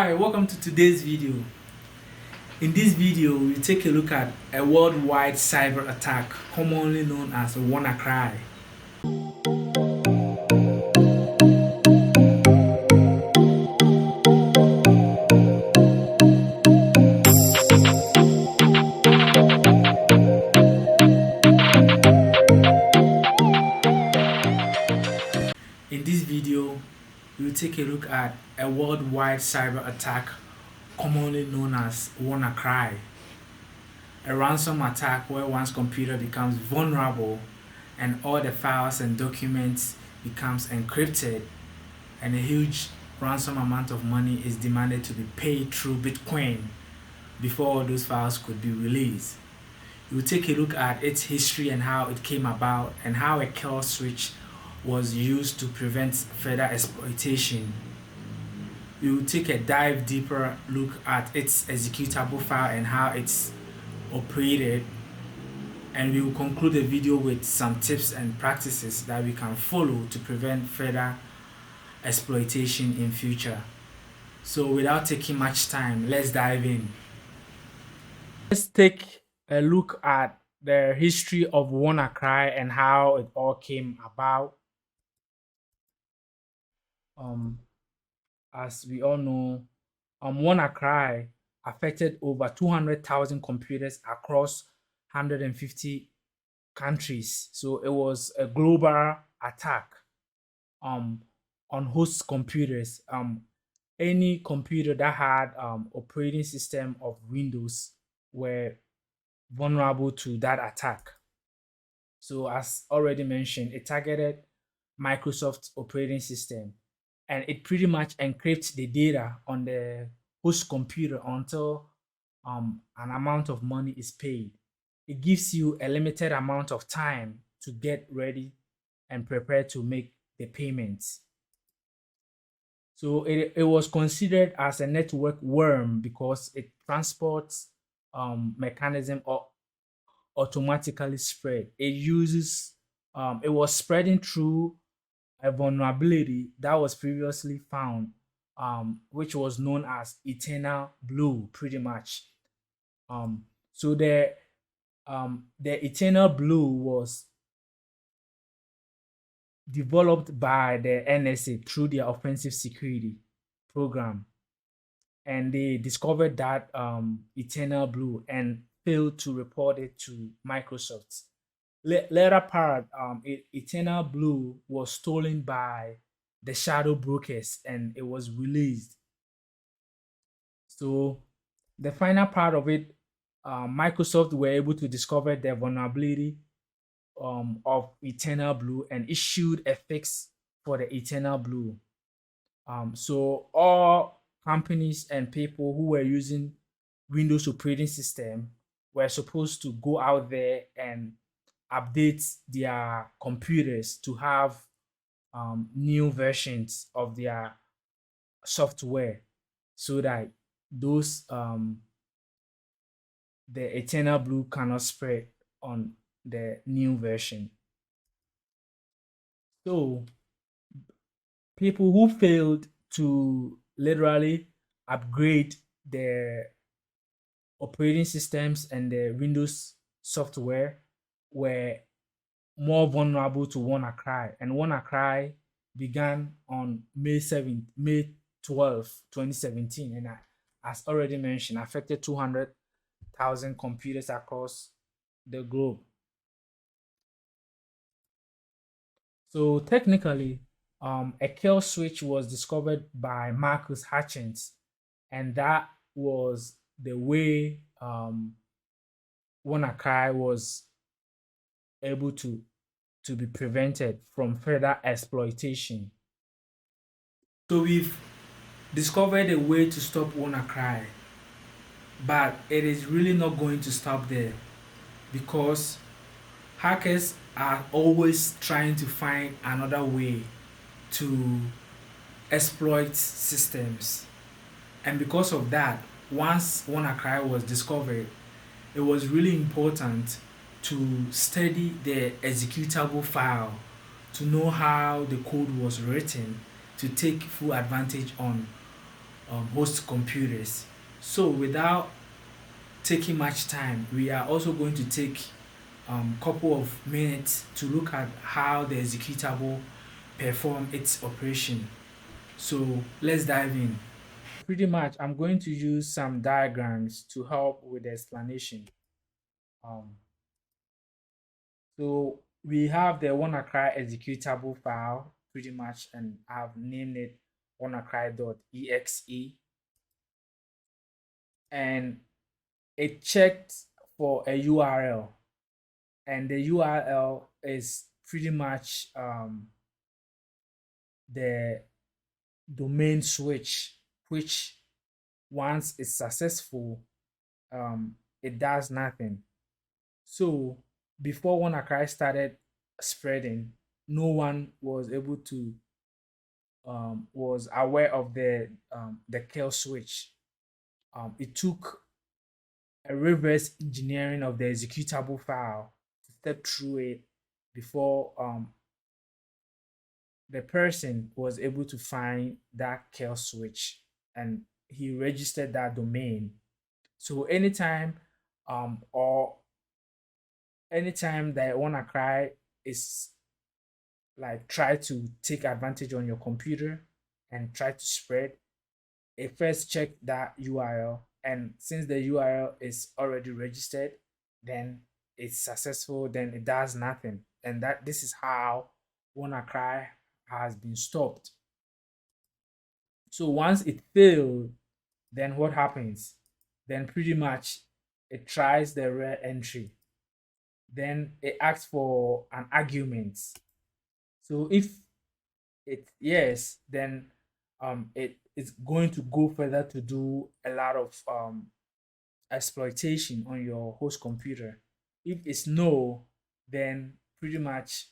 Hi, welcome to today's video. In this video, we take a look at a worldwide cyber attack commonly known as WannaCry. In this video, we will take a look at a worldwide cyber attack commonly known as WannaCry, a ransom attack where one's computer becomes vulnerable and all the files and documents becomes encrypted, and a huge ransom amount of money is demanded to be paid through Bitcoin before all those files could be released. We will take a look at its history and how it came about and how a kill switch was used to prevent further exploitation. We will take a dive deeper look at its executable file and how it's operated, and we will conclude the video with some tips and practices that we can follow to prevent further exploitation in future. So without taking much time, let's dive in. Let's take a look at the history of WannaCry and how it all came about. As we all know, WannaCry affected over 200,000 computers across 150 countries. So it was a global attack on host computers. Any computer that had operating system of Windows were vulnerable to that attack. So as already mentioned, it targeted Microsoft's operating system, and it pretty much encrypts the data on the host computer until an amount of money is paid. It gives you a limited amount of time to get ready and prepare to make the payments. So it was considered as a network worm because it transports mechanism or automatically spread. It uses it was spreading through a vulnerability that was previously found, which was known as eternal blue, pretty much. So the eternal blue was developed by the NSA through their offensive security program, and they discovered that eternal blue and failed to report it to Microsoft. Later part, eternal blue was stolen by the shadow brokers and it was released. So the final part of it, Microsoft were able to discover the vulnerability of eternal blue and issued a fix for the eternal blue. So all companies and people who were using Windows operating system were supposed to go out there and update their computers to have new versions of their software, so that those the eternal blue cannot spread on the new version. So people who failed to literally upgrade their operating systems and the Windows software were more vulnerable to WannaCry, and WannaCry began on May 12th, 2017, and as already mentioned, affected 200,000 computers across the globe. So technically, a kill switch was discovered by Marcus Hutchins, and that was the way WannaCry was able to be prevented from further exploitation. So we've discovered a way to stop WannaCry, but it is really not going to stop there, because hackers are always trying to find another way to exploit systems. And because of that, once WannaCry was discovered, it was really important to study the executable file to know how the code was written to take full advantage on host computers. So without taking much time, we are also going to take couple of minutes to look at how the executable perform its operation. So let's dive in. Pretty much, I'm going to use some diagrams to help with the explanation. Um, so we have the WannaCry executable file pretty much, and I've named it WannaCry.exe, and it checked for a URL, and the URL is pretty much the domain switch, which once it's successful, it does nothing. So before WannaCry started spreading, no one was able to was aware of the kill switch. It took a reverse engineering of the executable file to step through it before the person was able to find that kill switch, and he registered that domain. So or anytime that WannaCry is like try to take advantage on your computer and try to spread, it first check that URL, and since the URL is already registered, then it's successful, then it does nothing. And that this is how WannaCry has been stopped. So once it failed, then what happens? Then pretty much it tries the rare entry. Then it asks for an argument. So if it yes, then it is going to go further to do a lot of exploitation on your host computer. If it's no, then pretty much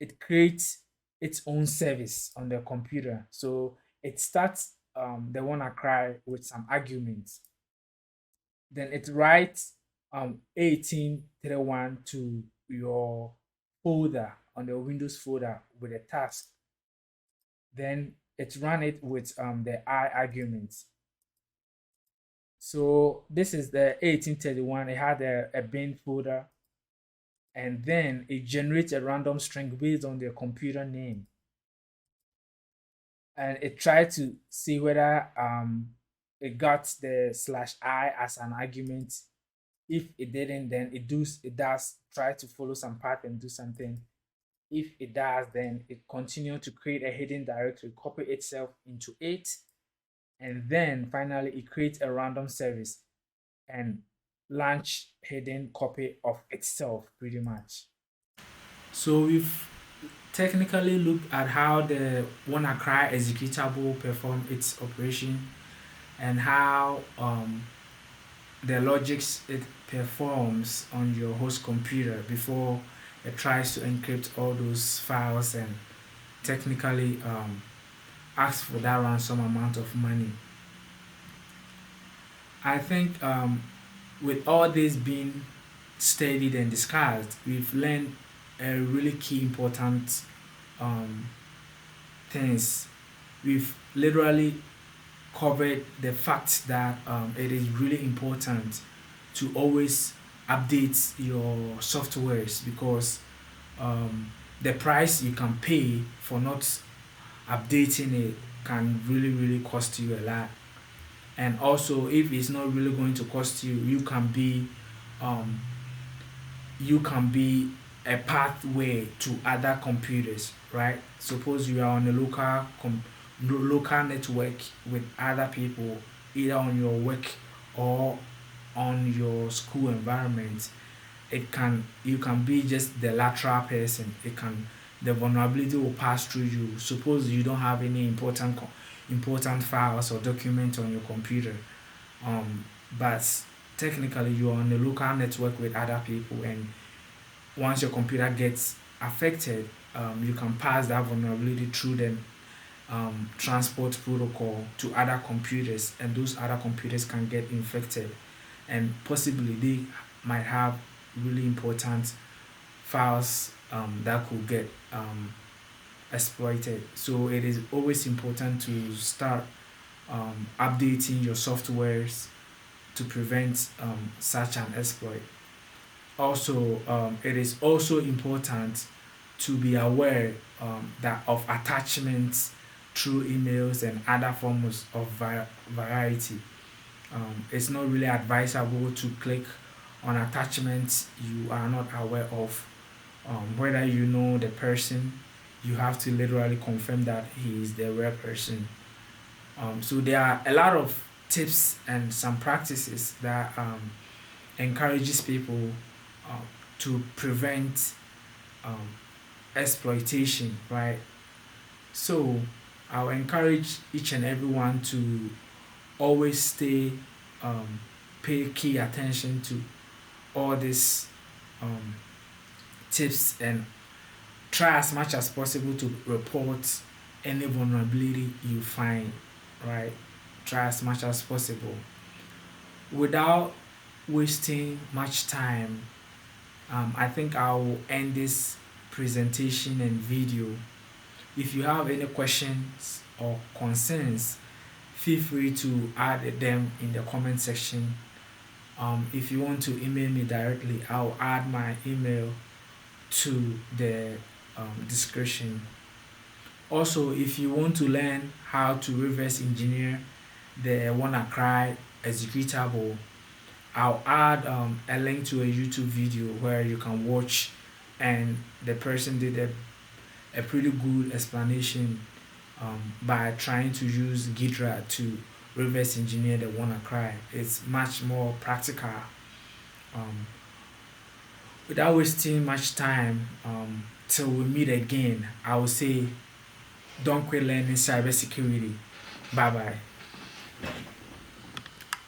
it creates its own service on the computer. So it starts the WannaCry with some arguments. Then it writes 1831 to your folder on the Windows folder with a task. Then it run it with the I arguments. So this is the 1831. It had a bin folder, and then it generates a random string based on the computer name, and it tried to see whether it got the slash I as an argument. If it didn't, then it does try to follow some path and do something. If it does, then it continue to create a hidden directory, copy itself into it, and then finally it creates a random service and launch hidden copy of itself pretty much. So we've technically looked at how the WannaCry executable perform its operation, and how the logics it performs on your host computer before it tries to encrypt all those files and technically ask for that ransom amount of money. I think with all this being studied and discussed, we've learned a really key important um, things. We've literally covered the fact that it is really important to always update your softwares, because the price you can pay for not updating it can really cost you a lot. And also, if it's not really going to cost you, um, you can be a pathway to other computers, right? Suppose you are on a local network with other people, either on your work or on your school environment. You can be just the lateral person. The vulnerability will pass through you. Suppose you don't have any important files or documents on your computer, um, but technically you are on a local network with other people, and once your computer gets affected, you can pass that vulnerability through the transport protocol to other computers, and those other computers can get infected, and possibly they might have really important files that could get exploited. So it is always important to start updating your softwares to prevent such an exploit. Also, it is also important to be aware that of attachments through emails and other forms of variety. It's not really advisable to click on attachments you are not aware of. Whether you know the person, you have to literally confirm that he is the real person. So there are a lot of tips and some practices that encourages people uh, to prevent um, exploitation, right? So I'll encourage each and everyone to always um, pay key attention to all these um, tips and try as much as possible to report any vulnerability you find, right? Try as much as possible. Without wasting much time, I think I'll end this presentation and video. If you have any questions or concerns, feel free to add them in the comment section. If you want to email me directly, I'll add my email to the description. Also, if you want to learn how to reverse engineer the WannaCry executable, I'll add a link to a YouTube video where you can watch, and the person did a pretty good explanation by trying to use ghidr to reverse engineer the WannaCry. It's much more practical. Um, Without wasting much time, till we meet again, I will say don't quit learning cybersecurity. Bye bye.